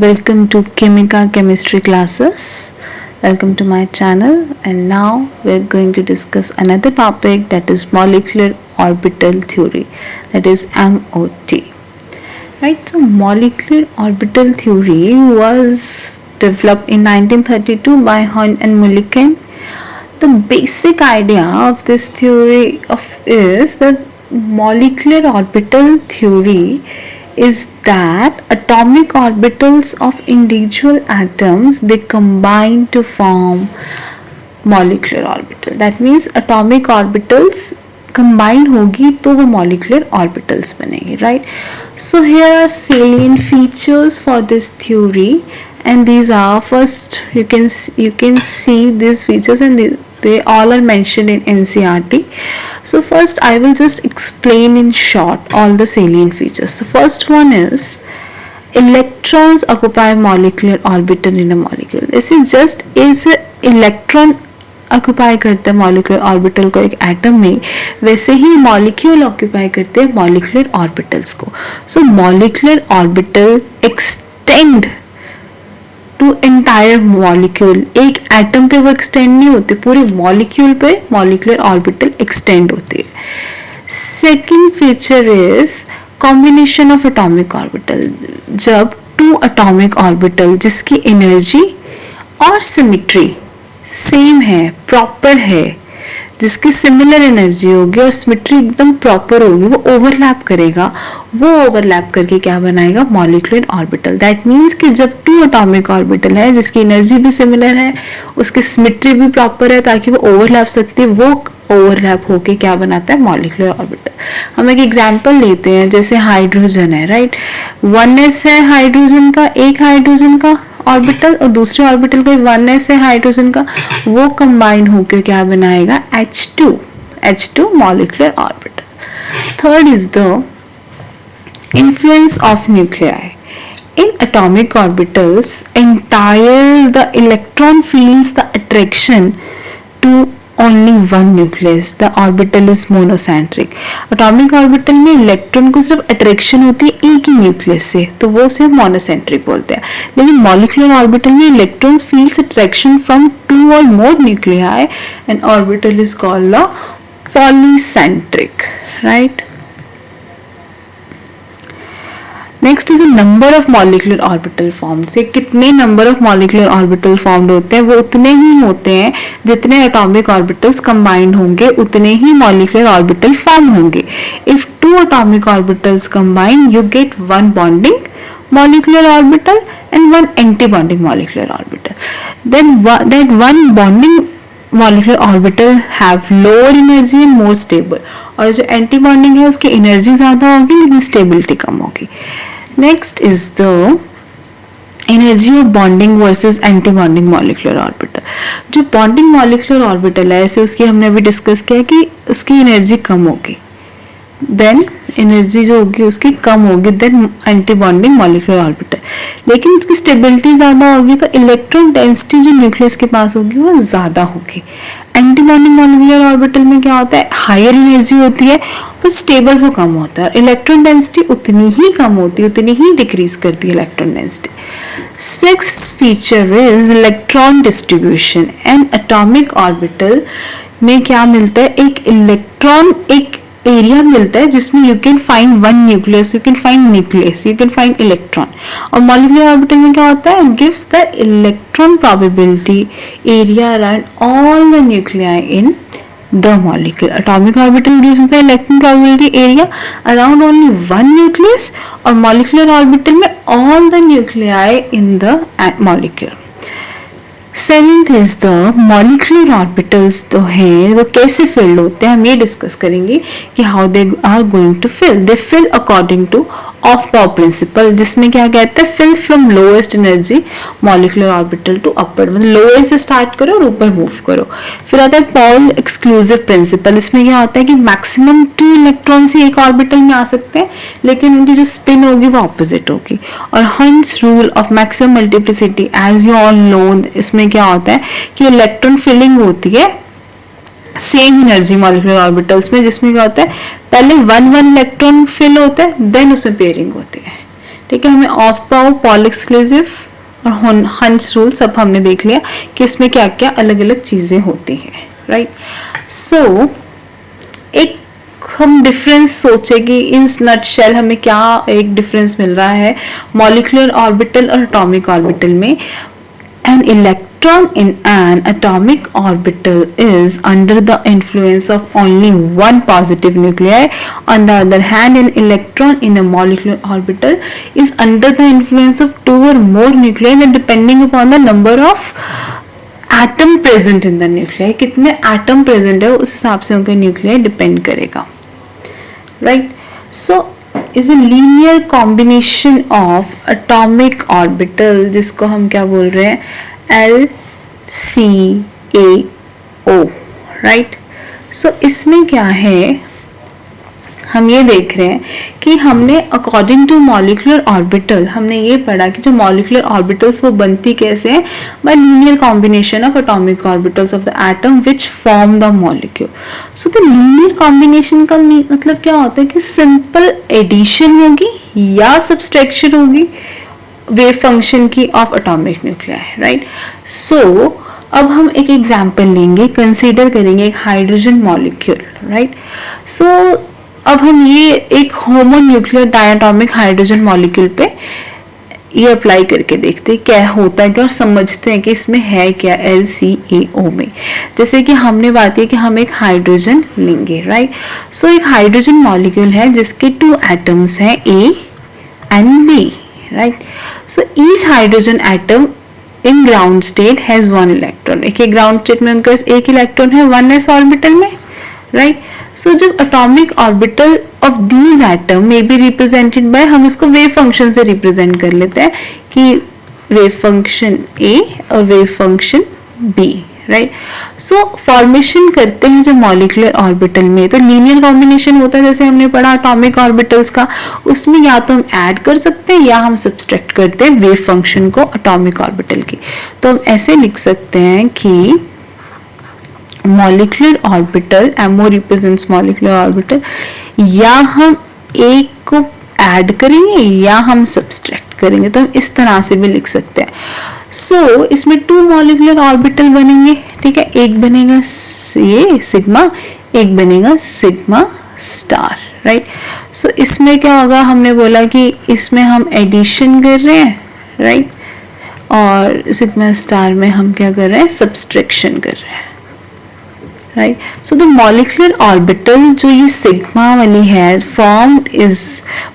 Welcome to Chemica Chemistry classes. Welcome to my channel, and now we're going to discuss another topic, that is molecular orbital theory, that is MOT. Right, so molecular orbital theory was developed in 1932 by Hahn and Mulliken. The basic idea of this theory is that molecular orbital theory is that atomic orbitals of individual atoms, they combine to form molecular orbital. That means atomic orbitals combine होगी तो वो molecular orbitals बनेगी, right? So here are salient features for this theory, and these are, first you can see these features, and they all are mentioned in NCERT. So first I will just explain in short all the salient features. The first one is electrons occupy molecular orbital in a molecule. This is just is electron occupy करते हैं molecular orbital को एक atom में, वैसे ही molecule occupy करते हैं molecular orbitals को. So molecular orbital extend to entire molecule. एक एटम पे वो एक्सटेंड नहीं होते, पूरे मॉलिक्यूल पे मॉलिक्यूलर ऑर्बिटल एक्सटेंड होती है. Second feature is combination of atomic orbital. जब टू एटॉमिक ऑर्बिटल जिसकी एनर्जी और सिमेट्री सेम है, प्रॉपर है, जिसकी सिमिलर एनर्जी होगी और सिमेट्री एकदम प्रॉपर होगी, वो ओवरलैप करेगा. वो ओवरलैप करके क्या बनाएगा? Molecular orbital. दैट मीन्स कि जब टू एटॉमिक ऑर्बिटल है जिसकी एनर्जी भी सिमिलर है, उसकी सिमेट्री भी प्रॉपर है, ताकि वो ओवरलैप सकती है, वो ओवरलैप होके क्या बनाता है? Molecular orbital. हम एक एग्जांपल लेते हैं, जैसे हाइड्रोजन है, राइट? 1s है हाइड्रोजन का, एक हाइड्रोजन का ऑर्बिटल, और दूसरे ऑर्बिटल का 1s है हाइड्रोजन का, वो कंबाइन होकर क्या बनाएगा? H2 molecular orbital. Third is the influence of nuclei. In atomic orbitals, the electron feels the attraction to only one nucleus. The orbital is monocentric. Atomic orbital में electron को सिर्फ attraction होती है एक ही न्यूक्लियस से, तो वो सिर्फ मोनोसेंट्रिक बोलते हैं. लेकिन मॉलिक्यूलर ऑर्बिटल में electrons feels attraction from two or more nuclei, and orbital is called the polycentric, right? Next is number of molecular orbital form. Say कितने number of molecular orbital formed होते हैं? वो उतने ही होते हैं जितने एटॉमिक ऑर्बिटल्स कंबाइंड होंगे, उतने ही मॉलिक्यूलर ऑर्बिटल फॉर्म होंगे. If two atomic orbitals combine, you get one bonding molecular orbital and one anti-bonding molecular orbital. Then that one bonding molecular orbital have lower energy and more stable. और जो anti bonding है उसकी energy ज्यादा होगी लेकिन stability कम होगी. Next is the energy of bonding versus anti bonding molecular orbital. जो bonding molecular orbital है, ऐसे उसकी हमने अभी डिस्कस किया कि उसकी एनर्जी कम होगी, देन एनर्जी जो होगी उसकी कम होगी then anti bonding molecular orbital. लेकिन उसकी स्टेबिलिटी ज्यादा होगी, तो इलेक्ट्रॉन डेंसिटी जो न्यूक्लियस के पास होगी वो ज्यादा होगी. एंटी बॉन्डिंग मॉलिक्यूलर ऑर्बिटल में क्या होता है? हायर एनर्जी होती है पर स्टेबल वो कम होता है. इलेक्ट्रॉन डेंसिटी उतनी ही कम होती है, उतनी ही डिक्रीज करती है electron density. Sixth feature is electron distribution. And atomic orbital में क्या मिलता है? एक इलेक्ट्रॉन, एक एरिया मिलता है जिसमें you can find one nucleus, you can find electron. और मॉलिक्यूलर ऑर्बिटल में क्या होता है? Gives the electron probability area around all the nuclei in the molecule. Atomic orbital gives the electron probability area around only one nucleus, और molecular orbital में all the nuclei in the molecule. Seventh is the molecular orbitals तो है वो कैसे field होते हैं, हम ये डिस्कस करेंगे कि how they are going to fill. They fill according to Aufbau principle, जिसमें क्या कहते हैं? Fill from lowest energy molecular orbital to upper, मतलब लोएस्ट से स्टार्ट करो और ऊपर मूव करो. फिर आता है पॉल एक्सक्लूसिव प्रिंसिपल. इसमें क्या होता है कि मैक्सिमम 2 इलेक्ट्रॉन्स ही एक ऑर्बिटल में आ सकते हैं, लेकिन उनकी जो स्पिन होगी वो ऑपोजिट होगी. और Hund's rule of maximum multiplicity, as you all know, इसमें क्या होता है कि इलेक्ट्रॉन फिलिंग होती है सेम एनर्जी मॉलिक्यूलर ऑर्बिटल्स में, जिसमें क्या होता है? पहले 1 इलेक्ट्रॉन फिल होता है, देन उसमें पेयरिंग होती है. ठीक है, हमें ऑफ बाउ, पॉल एक्सक्लूसिव और हंस रूल सब हमने देख लिया कि इसमें क्या क्या अलग अलग चीजें होती है, राइट। सो एक हम डिफरेंस सोचे कि इन नटशेल हमें क्या एक डिफरेंस मिल रहा है मॉलिक्यूलर ऑर्बिटल और एटॉमिक ऑर्बिटल में। An electron in an atomic orbital is under the influence of only one positive nuclei. On the other hand, an electron in a molecular orbital is under the influence of two or more nuclei, and depending upon the number of atom present in the nuclei, कितने atom present है उस हिसाब से उनका nuclei depend करेगा, right? So is a linear combination of atomic orbital, जिसको हम क्या बोल रहे हैं LCAO, right? So इसमें क्या है, हम ये देख रहे हैं कि हमने अकॉर्डिंग टू मॉलिक्यूलर ऑर्बिटल हमने ये पढ़ा कि जो मॉलिक्यूलर ऑर्बिटल्स वो बनती कैसे हैं, bye linear combination of atomic orbitals of the atom which form the molecule. So the linear combination का मतलब क्या होता है कि सिंपल एडिशन होगी या सब्सट्रैक्शन होगी वेव फंक्शन की ऑफ एटॉमिक न्यूक्लियाई, राइट। सो अब हम एक एग्जाम्पल लेंगे, कंसीडर करेंगे एक हाइड्रोजन मॉलिक्यूल, राइट। सो अब हम ये एक होमोन्यूक्लियर डायटोमिक हाइड्रोजन मॉलिक्यूल पे ये अप्लाई करके देखते हैं क्या होता है क्या, और समझते हैं कि इसमें है क्या LCAO में। जैसे कि हमने बात की कि हम एक हाइड्रोजन लेंगे, राइट। सो एक हाइड्रोजन मॉलिक्यूल है जिसके 2 एटम्स हैं A and B, right. So each hydrogen atom in ground state has 1 electron. एक ग्राउंड स्टेट में उनका एक इलेक्ट्रॉन है 1s ऑर्बिटल में, राइट। सो जब atomic orbital of these atom में बी रिप्रेजेंटेड बाय, हम इसको वेव फंक्शन से रिप्रेजेंट कर लेते हैं कि वेव फंक्शन A और वेव फंक्शन B, राइट। सो फॉर्मेशन करते हैं जब मॉलिक्यूलर ऑर्बिटल में, तो लीनियर कॉम्बिनेशन होता है जैसे हमने पढ़ा एटॉमिक ऑर्बिटल्स का, उसमें या तो हम ऐड कर सकते हैं या हम सब्सट्रैक्ट करते हैं वेव फंक्शन को एटॉमिक ऑर्बिटल की। तो हम ऐसे लिख सकते हैं कि molecular orbital, MO represents molecular orbital, या हम एक को ऐड करेंगे या हम सब्सट्रैक्ट करेंगे, तो हम इस तरह से भी लिख सकते हैं। सो इसमें 2 मॉलिक्यूलर ऑर्बिटल बनेंगे, ठीक है। एक बनेगा ये सिग्मा, एक बनेगा सिग्मा स्टार, राइट। सो इसमें क्या होगा, हमने बोला कि इसमें हम एडिशन कर रहे हैं, राइट, और सिग्मा स्टार में हम क्या कर रहे हैं, सब्सट्रैक्शन कर रहे हैं, right. So the molecular orbital जो ये सिग्मा वाली है formed is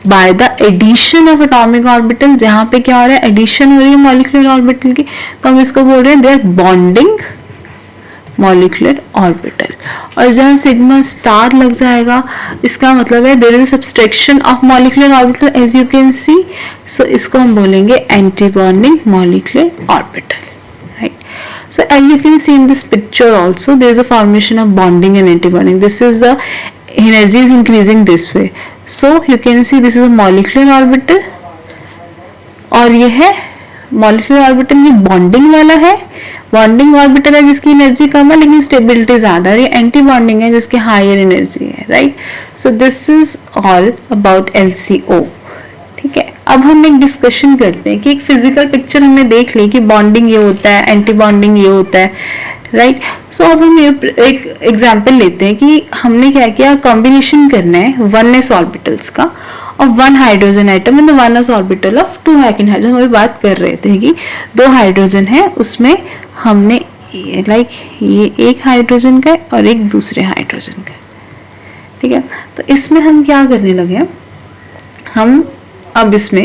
by the addition of atomic orbital, जहां पे क्या हो रहा है, एडिशन हो रही है मॉलिक्यूलर ऑर्बिटल की, तो हम इसको बोल रहे हैं they are bonding molecular orbital. और जहां सिग्मा स्टार लग जाएगा इसका मतलब है there is subtraction of molecular orbital as you can see, so इसको हम बोलेंगे anti bonding molecular orbital, right? So as you can see in this picture also there is a formation of bonding and anti-bonding. This is the energy is increasing this way. So you can see this is a molecular orbital और ये है molecular orbital, ये bonding वाला है, bonding orbital है जिसकी energy कम है लेकिन स्टेबिलिटी ज्यादा है, और ये एंटी बॉन्डिंग है जिसकी हायर एनर्जी है, right. So this is all about LCO, ठीक है। अब हम एक डिस्कशन करते हैं कि एक फिजिकल पिक्चर हमने देख ली कि बॉन्डिंग ये होता है, एंटी बॉन्डिंग ये होता है, राइट। सो अब हम एक एग्जांपल लेते हैं कि हमने क्या किया, कॉम्बिनेशन करना है 1s ऑर्बिटल्स का और 1 hydrogen atom in the 1s orbital of 2 hydrogen. हम अभी बात कर रहे थे कि 2 हाइड्रोजन है, उसमें हमने ये एक हाइड्रोजन का है और एक दूसरे हाइड्रोजन का, ठीक है। तो इसमें हम क्या करने लगे, हम अब इसमें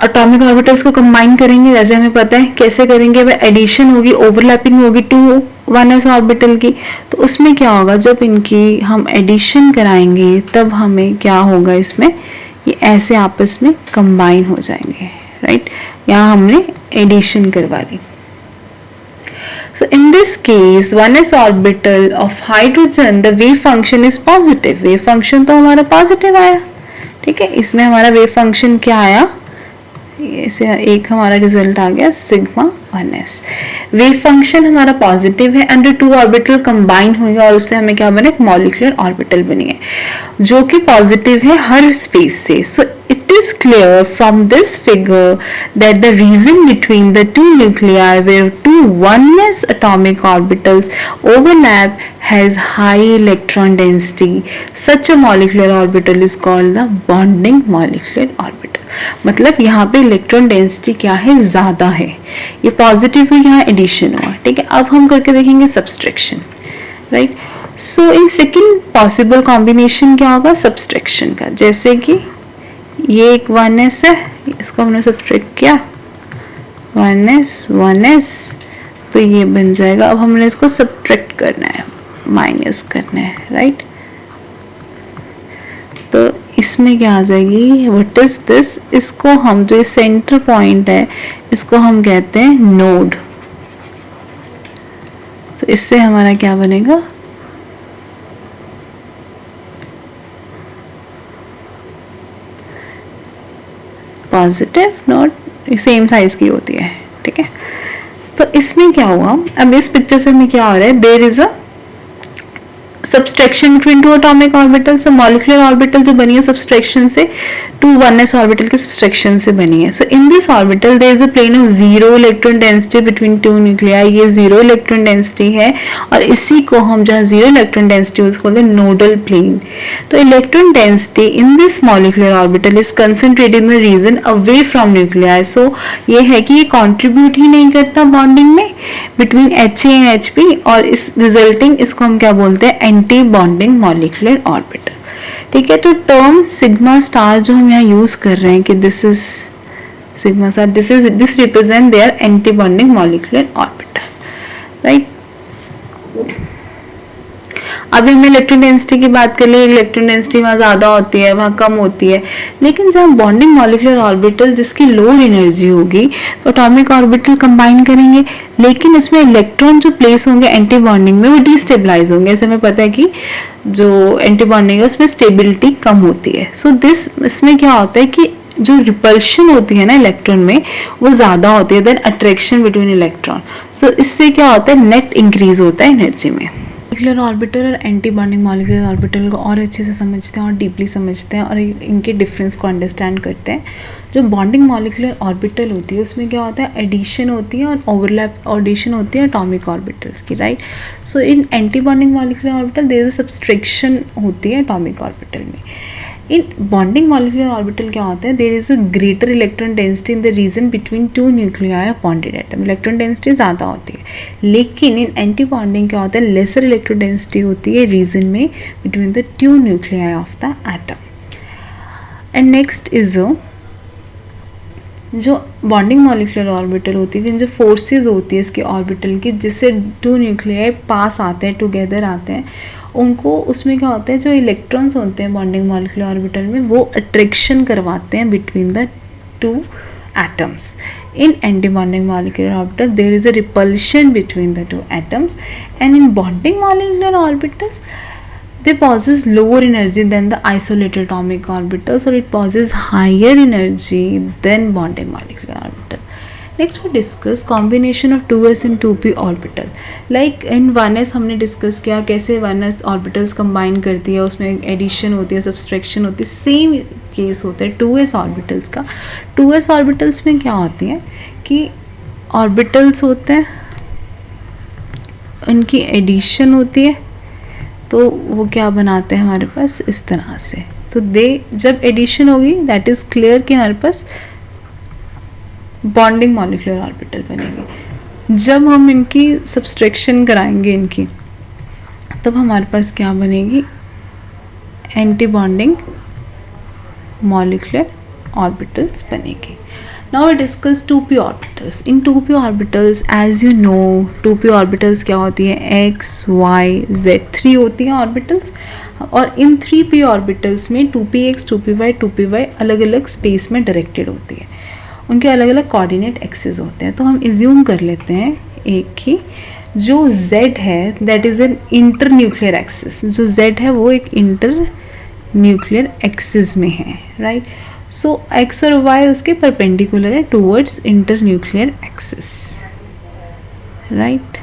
एटॉमिक ऑर्बिटल्स को कंबाइन करेंगे, जैसे हमें पता है कैसे करेंगे, वह एडिशन होगी, ओवरलैपिंग होगी 2 1s ऑर्बिटल की। तो उसमें क्या होगा, जब इनकी हम एडिशन कराएंगे तब हमें क्या होगा, इसमें ये ऐसे आपस में कंबाइन हो जाएंगे, राइट। यहाँ हमने एडिशन करवा दी। So in this case 1s orbital of hydrogen the wave function is positive, wave function तो हमारा पॉजिटिव आया, ठीक है। इसमें हमारा वेव फंक्शन क्या आया, इसे एक हमारा रिजल्ट आ गया सिग्मा 1s। वेव फंक्शन हमारा पॉजिटिव है, अंडर 2 ऑर्बिटल कंबाइन हुई और उससे हमें क्या बने, एक मॉलिक्यूलर ऑर्बिटल बनी है जो कि पॉजिटिव है हर स्पेस से। So it is clear from this figure that the region between the two nuclei where two oneness atomic orbitals overlap has high electron density. Such a molecular orbital is called the bonding molecular orbital. मतलब यहाँ पे electron density क्या है, ज़्यादा है. ये positive है, यहाँ एडिशन हुआ. ठीक है, अब हम करके देखेंगे subtraction. Right, so in second possible combination क्या होगा, सब्सट्रैक्शन का. जैसे कि ये एक 1s है, इसको हमने सब्सट्रैक्ट किया 1s, तो ये बन जाएगा. अब हमने इसको सब्ट्रैक्ट करना है, माइनस करना है. राइट, तो इसमें क्या आ जाएगी, व्हाट इज दिस, इसको हम जो सेंटर पॉइंट है इसको हम कहते हैं नोड. तो इससे हमारा क्या बनेगा, पॉजिटिव नोड, सेम साइज की होती है. ठीक है, तो इसमें क्या हुआ, अब इस पिक्चर से हमें क्या हो रहा है, there is a subtraction between two atomic orbitals. Molecular orbital जो बनी है सब्सट्रैक्शन से, टू वनएस ऑर्बिटल के सब्सट्रैक्शन से बनी है. So in this orbital there is a plane of zero electron density between two nuclei. ये जीरो इलेक्ट्रॉन डेंसिटी है और इसी को हम जहाँ जीरो इलेक्ट्रॉन डेंसिटी उसको बोलते हैं नोडल प्लेन. तो electron density in this molecular orbital is concentrated in the region away from nuclei. So ये है कि ये कॉन्ट्रीब्यूट ही नहीं करता बॉन्डिंग में between H and H P, और इस रिजल्टिंग इसको हम क्या बोलते हैं, एंटी बॉन्डिंग मॉलिक्यूलर ऑर्बिटल. ठीक है, तो टर्म सिग्मा स्टार जो हम यहाँ यूज कर रहे हैं कि this is sigma star, this represent their anti bonding molecular orbital. Right, अभी हमने इलेक्ट्रॉन डेंसिटी की बात कर ली. इलेक्ट्रॉन डेंसिटी वहाँ ज़्यादा होती है, वहाँ कम होती है. लेकिन जब बॉन्डिंग मॉलिक्यूलर ऑर्बिटल जिसकी लोअर एनर्जी होगी तो एटॉमिक ऑर्बिटल कंबाइन करेंगे, लेकिन इसमें इलेक्ट्रॉन जो प्लेस होंगे एंटी बॉन्डिंग में वो डिस्टेबलाइज होंगे. ऐसे हमें पता है कि जो एंटी बॉन्डिंग है उसमें स्टेबिलिटी कम होती है. सो इसमें क्या होता है कि जो रिपल्शन होती है ना इलेक्ट्रॉन में वो ज़्यादा होती है देन अट्रैक्शन बिटवीन इलेक्ट्रॉन. सो इससे क्या होता है, नेट इंक्रीज होता है एनर्जी में. मॉलिक्यूलर ऑर्बिटल और एंटी बॉन्डिंग मॉलिक्यूलर ऑर्बिटल को और अच्छे से समझते हैं और डीपली समझते हैं और इनके डिफरेंस को अंडरस्टैंड करते हैं. जो बॉन्डिंग मॉलिक्यूलर ऑर्बिटल होती है उसमें क्या होता है, एडिशन होती है और ओवरलैप एडिशन होती है एटॉमिक ऑर्बिटल्स की. Right, so in anti bonding molecular orbital there is a subtraction होती है एटॉमिक ऑर्बिटल में. इन बॉन्डिंग मॉलिक्यूलर ऑर्बिटल क्या होता है, there is a greater electron density in the region between two nuclei of bonded atom. Electron density ज़्यादा होती है, लेकिन इन एंटी बॉन्डिंग क्या होता है, लेसर इलेक्ट्रॉन डेंसिटी होती है रीजन में between the two nuclei of the atom. And next is जो बॉन्डिंग मॉलिक्यूलर ऑर्बिटल होती है, जो फोर्सेस होती है इसके ऑर्बिटल की, जिससे टू न्यूक्लियाई पास आते हैं, टुगेदर आते हैं, उनको उसमें क्या होता है, जो इलेक्ट्रॉन्स होते हैं बॉन्डिंग मॉलिक्यूलर ऑर्बिटल में वो अट्रैक्शन करवाते हैं between the two atoms. In antibonding molecular orbital there is a repulsion between the two atoms, and in bonding molecular orbital they possess lower energy than the isolated atomic orbitals, or it possesses higher energy than bonding molecular orbital. Next we discuss combination of 2s and 2p orbital. Like in 1s हमने discuss किया कैसे 1s orbitals combine करती है, उसमें addition होती है, subtraction होती है. सेम केस होता है 2s ऑर्बिटल्स का. 2s ऑर्बिटल्स में क्या होती है कि ऑर्बिटल्स होते हैं, उनकी एडिशन होती है, तो वो क्या बनाते हैं हमारे पास इस तरह से. तो जब एडिशन होगी दैट इज़ क्लियर कि हमारे पास बॉन्डिंग मॉलिक्यूलर ऑर्बिटल बनेगी. जब हम इनकी सब्सट्रैक्शन कराएंगे इनकी, तब हमारे पास क्या बनेगी, एंटी बॉन्डिंग मॉलिक्यूलर ऑर्बिटल्स बनेगी. Now we discuss 2p orbitals. In 2p orbitals, as you know, 2p orbitals क्या होती है, x, y, z 3 होती हैं ऑर्बिटल्स, और इन 3p orbitals में 2px, 2py, 2py अलग अलग स्पेस में डायरेक्टेड होती है. उनके अलग अलग कोऑर्डिनेट एक्सिस होते हैं. तो हम इज्यूम कर लेते हैं एक ही, जो z है that is an inter nuclear axis. जो z है वो एक इंटर न्यूक्लियर एक्सिस में है. राइट, सो x और y उसके परपेंडिकुलर है towards inter nuclear axis. Right,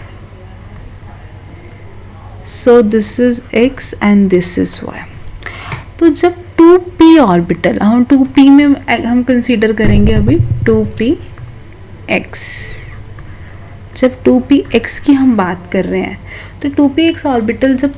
so this is x and this is y. तो जब 2p ऑर्बिटल, हम 2p में हम कंसीडर करेंगे अभी 2px। जब 2px की हम बात कर रहे हैं तो 2px ऑर्बिटल जब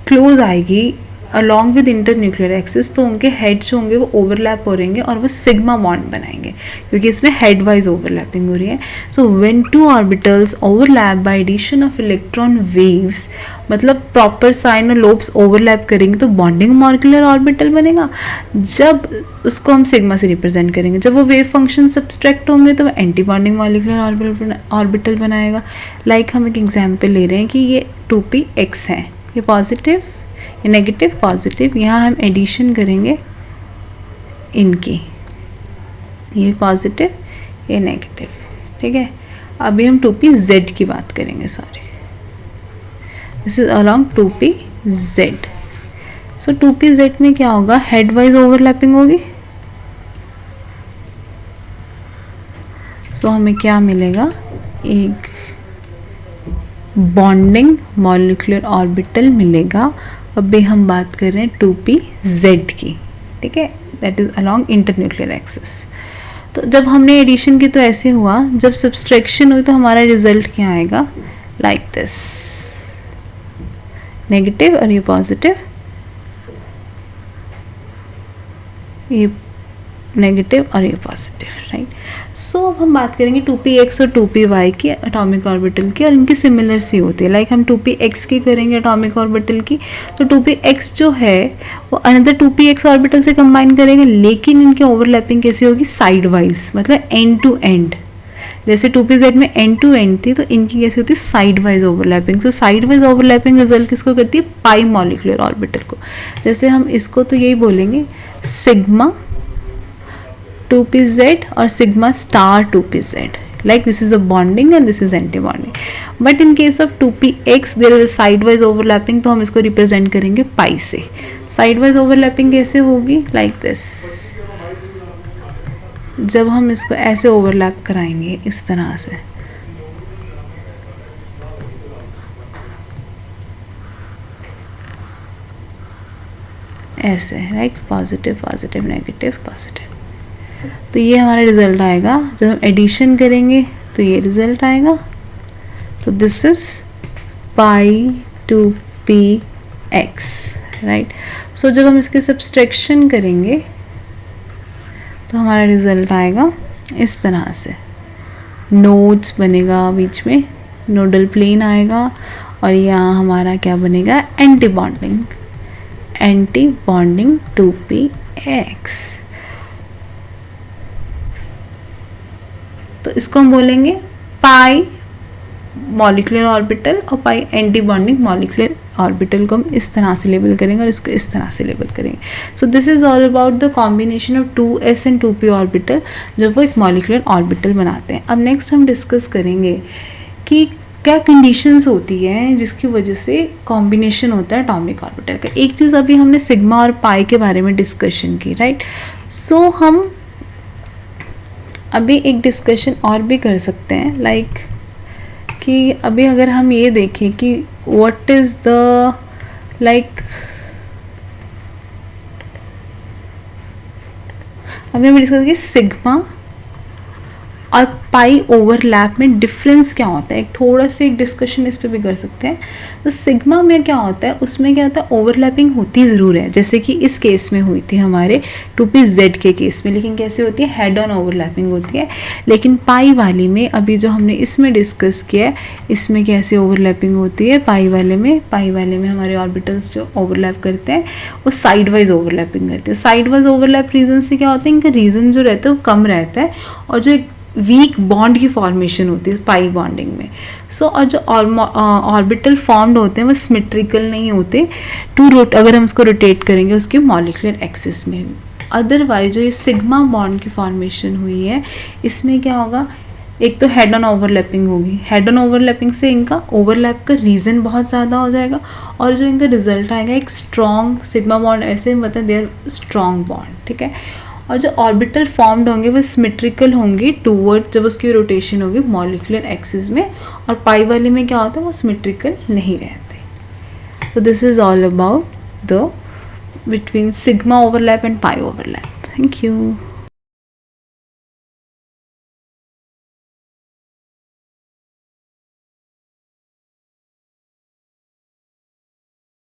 क्लोज आएगी अलॉन्ग विद इंटरन्यूक्लियर एक्सिस तो उनके हेड जो होंगे वो ओवरलैप हो रहेंगे और वो सिग्मा बॉन्ड बनाएंगे क्योंकि इसमें हेड वाइज ओवरलैपिंग हो रही है। So when two orbitals overlap by addition of electron waves, मतलब प्रॉपर साइन और लोब्स ओवरलैप करेंगे तो बॉन्डिंग मॉलिक्यूलर ऑर्बिटल बनेगा। जब उसको हम सिग्मा से रिप्रेजेंट करेंगे, जब वो वेव फंक्शन सब्सट्रैक्ट होंगे तो वो एंटी बॉन्डिंग मॉलिक्यूलर ऑर्बिटल बनाएगा। लाइक हम एक एग्जाम्पल ले रहे हैं कि ये 2px है, ये पॉजिटिव, ये नेगेटिव, पॉजिटिव, यहाँ हम एडिशन करेंगे इनकी, ये पॉजिटिव, ये नेगेटिव, ठीक है। अभी हम 2pz की बात करेंगे, sorry, this is along 2pz। So 2pz में क्या होगा, हेड वाइज ओवरलैपिंग होगी। सो हमें क्या मिलेगा, एक बॉन्डिंग मॉलिक्यूलर ऑर्बिटल मिलेगा। अभी हम बात कर रहे हैं 2pz की, ठीक है, that is along internuclear axis. तो जब हमने एडिशन की तो ऐसे हुआ, जब सब्सट्रैक्शन हुई तो हमारा रिजल्ट क्या आएगा, लाइक दिस, नेगेटिव और ये पॉजिटिव, ये नेगेटिव और ये पॉजिटिव, राइट। सो अब हम बात करेंगे 2px और 2py की एटॉमिक ऑर्बिटल की, और इनकी सिमिलर सी होती है। लाइक हम 2px की करेंगे एटॉमिक ऑर्बिटल की, तो 2px जो है वो अनदर 2px ऑर्बिटल से कंबाइन करेंगे, लेकिन इनकी ओवरलैपिंग कैसी होगी, साइड वाइज, मतलब एंड टू एंड। जैसे 2pz में एंड टू एंड थी तो इनकी कैसी होती है, side wise overlapping. So side wise overlapping result किसको करती है, पाई मॉलिक्यूलर ऑर्बिटल को। जैसे हम इसको तो यही बोलेंगे सिग्मा 2pz और sigma star 2pz, like this is a bonding and this is anti-bonding. But in case of 2px there is side-wise overlapping, तो हम इसको represent करेंगे pi से। Side-wise overlapping कैसे होगी, like this, जब हम इसको ऐसे overlap कराएंगे इस तरह से, ऐसे, right, positive positive negative positive. तो ये हमारा रिजल्ट आएगा। जब हम एडिशन करेंगे तो ये रिजल्ट आएगा। तो this is pi 2px, right. So जब हम इसके सब्सट्रैक्शन करेंगे तो हमारा रिजल्ट आएगा इस तरह से, नोड्स बनेगा बीच में, नोडल प्लेन आएगा, और यहाँ हमारा क्या बनेगा, एंटी बॉन्डिंग 2px। तो इसको हम बोलेंगे पाई मॉलिक्यूलर ऑर्बिटल, और पाई एंटी बॉन्डिंग मॉलिक्यूलर ऑर्बिटल को हम इस तरह से लेबल करेंगे और इसको इस तरह से लेबल करेंगे। So this is all about the combination of 2s and 2p orbital, जब वो एक मॉलिक्यूलर ऑर्बिटल बनाते हैं। अब नेक्स्ट हम डिस्कस करेंगे कि क्या कंडीशंस होती हैं जिसकी वजह से कॉम्बिनेशन होता है एटॉमिक ऑर्बिटल का। एक चीज़ अभी हमने सिग्मा और पाई के बारे में डिस्कशन की, राइट। सो हम अभी एक डिस्कशन और भी कर सकते हैं, लाइक कि अभी अगर हम ये देखें कि व्हाट इज़ द लाइक, अभी हम डिस्कस करेंगे सिग्मा और पाई ओवरलैप में डिफरेंस क्या होता है। एक थोड़ा सा एक डिस्कशन इस पे भी कर सकते हैं। तो सिग्मा में क्या होता है, उसमें क्या होता है, ओवरलैपिंग होती ज़रूर है, जैसे कि इस केस में हुई थी हमारे 2pz के केस में, लेकिन कैसे होती है, हेड ऑन ओवरलैपिंग होती है। लेकिन पाई वाली में, अभी जो हमने इसमें डिस्कस किया है, इसमें कैसे ओवरलैपिंग होती है पाई वाले में हमारे ऑर्बिटल्स जो ओवरलैप करते हैं वो साइड वाइज ओवरलैपिंग करते हैं। साइड वाइज ओवरलैप रीजन से क्या होता है, इनका रीजन जो रहता है वो कम रहता है, और जो वीक बॉन्ड की फॉर्मेशन होती है पाई बॉन्डिंग में। सो और जो ऑर्बिटल फॉर्म्ड होते हैं वो सिमेट्रिकल नहीं होते अगर हम इसको रोटेट करेंगे उसके मॉलिक्यूलर एक्सिस में। अदरवाइज जो ये सिग्मा बॉन्ड की फॉर्मेशन हुई है, इसमें क्या होगा, एक तो हेड ऑन ओवरलैपिंग होगी, हेड ऑन ओवरलैपिंग से इनका ओवरलैप का रीजन बहुत ज़्यादा हो जाएगा, और जो इनका रिजल्ट आएगा एक स्ट्रॉन्ग सिग्मा बॉन्ड, ऐसे मतलब दे आर स्ट्रॉन्ग बॉन्ड, ठीक है। और जो ऑर्बिटल फॉर्म्ड होंगे वो सिमेट्रिकल होंगे टूवर्ड, जब उसकी रोटेशन होगी मॉलिक्यूलर एक्सिस में, और पाई वाले में क्या होता है, वो सिमेट्रिकल नहीं रहते। तो this is all about the between sigma overlap and pi overlap. Thank you.